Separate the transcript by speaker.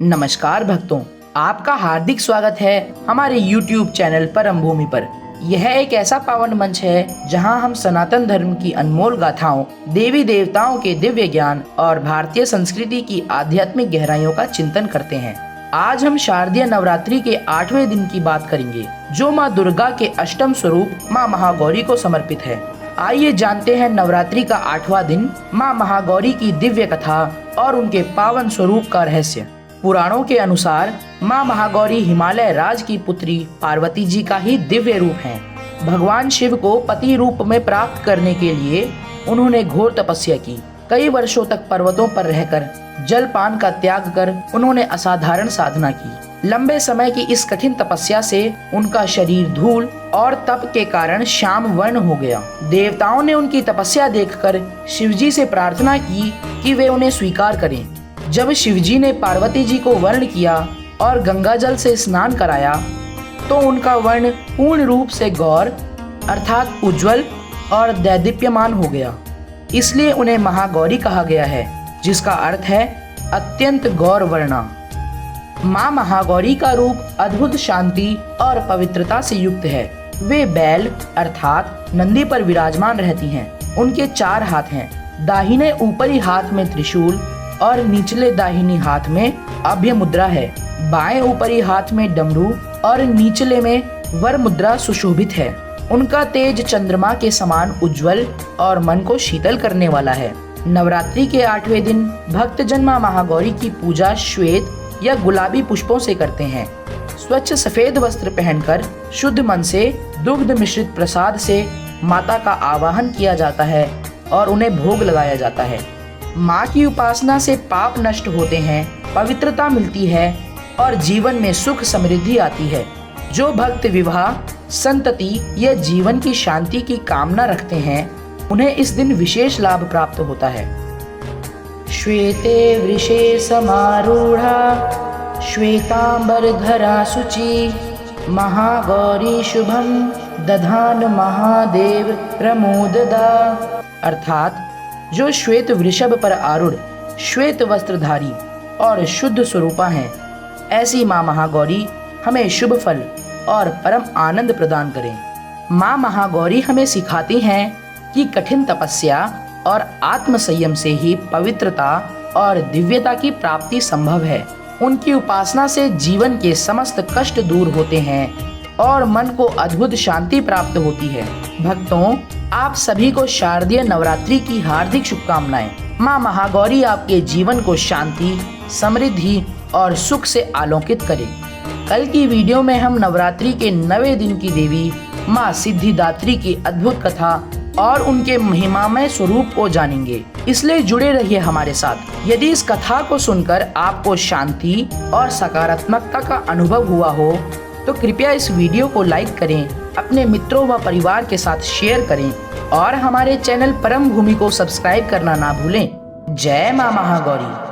Speaker 1: नमस्कार भक्तों, आपका हार्दिक स्वागत है हमारे YouTube चैनल परम भूमि पर। यह एक ऐसा पावन मंच है जहां हम सनातन धर्म की अनमोल गाथाओं, देवी देवताओं के दिव्य ज्ञान और भारतीय संस्कृति की आध्यात्मिक गहराइयों का चिंतन करते हैं। आज हम शारदीय नवरात्रि के 8वें दिन की बात करेंगे, जो माँ दुर्गा के अष्टम स्वरूप माँ महागौरी को समर्पित है। आइए जानते हैं नवरात्रि का 8वां दिन, माँ महागौरी की दिव्य कथा और उनके पावन स्वरूप का रहस्य। पुराणों के अनुसार माँ महागौरी हिमालय राज की पुत्री पार्वती जी का ही दिव्य रूप हैं। भगवान शिव को पति रूप में प्राप्त करने के लिए उन्होंने घोर तपस्या की। कई वर्षों तक पर्वतों पर रहकर जलपान का त्याग कर उन्होंने असाधारण साधना की। लंबे समय की इस कठिन तपस्या से उनका शरीर धूल और तप के कारण श्याम वर्ण हो गया। देवताओं ने उनकी तपस्या देखकर शिवजी से प्रार्थना की कि वे उन्हें स्वीकार करें। जब शिवजी ने पार्वती जी को वर्ण किया और गंगा जल से स्नान कराया तो उनका वर्ण पूर्ण रूप से गौर अर्थात उज्जवल और दैदीप्यमान हो गया। इसलिए उन्हें महागौरी कहा गया है, जिसका अर्थ है अत्यंत गौर वर्णा। माँ महागौरी का रूप अद्भुत शांति और पवित्रता से युक्त है। वे बैल अर्थात नंदी पर विराजमान रहती हैं। उनके 4 हाथ हैं। दाहिने ऊपरी हाथ में त्रिशूल और निचले दाहिनी हाथ में अभय मुद्रा है। बाएं ऊपरी हाथ में डमरू और निचले में वर मुद्रा सुशोभित है। उनका तेज चंद्रमा के समान उज्जवल और मन को शीतल करने वाला है। नवरात्रि के 8वें दिन भक्तजन माँ महागौरी की पूजा श्वेत या गुलाबी पुष्पों से करते हैं। स्वच्छ सफेद वस्त्र पहनकर शुद्ध मन से दुग्ध मिश्रित प्रसाद से माता का आवाहन किया जाता है और उन्हें भोग लगाया जाता है। माँ की उपासना से पाप नष्ट होते हैं, पवित्रता मिलती है और जीवन में सुख समृद्धि आती है। जो भक्त विवाह, संतति या जीवन की शांति की कामना रखते हैं, उन्हें इस दिन विशेष लाभ प्राप्त होता है। श्वेते वृषे समारूढ़ा श्वेतांबरधरा शुचि महागौरी शुभम दधान महादेव प्रमोददा। अर्थात जो श्वेत वृषभ पर आरूढ़, श्वेत वस्त्रधारी और शुद्ध स्वरूपा हैं, ऐसी माँ महागौरी हमें शुभ फल और परम आनंद प्रदान करें। माँ महागौरी हमें सिखाती हैं कि कठिन तपस्या और आत्म संयम से ही पवित्रता और दिव्यता की प्राप्ति संभव है। उनकी उपासना से जीवन के समस्त कष्ट दूर होते हैं और मन को अद्भुत शांति प्राप्त होती है। भक्तों, आप सभी को शारदीय नवरात्रि की हार्दिक शुभकामनाएं। माँ महागौरी आपके जीवन को शांति, समृद्धि और सुख से आलोकित करे। कल की वीडियो में हम नवरात्रि के 9वें दिन की देवी माँ सिद्धिदात्री की अद्भुत कथा और उनके महिमामय स्वरूप को जानेंगे, इसलिए जुड़े रहिए हमारे साथ। यदि इस कथा को सुनकर आपको शांति और सकारात्मकता का अनुभव हुआ हो तो कृपया इस वीडियो को लाइक करें, अपने मित्रों व परिवार के साथ शेयर करें और हमारे चैनल परम भूमि को सब्सक्राइब करना ना भूलें। जय माँ महागौरी।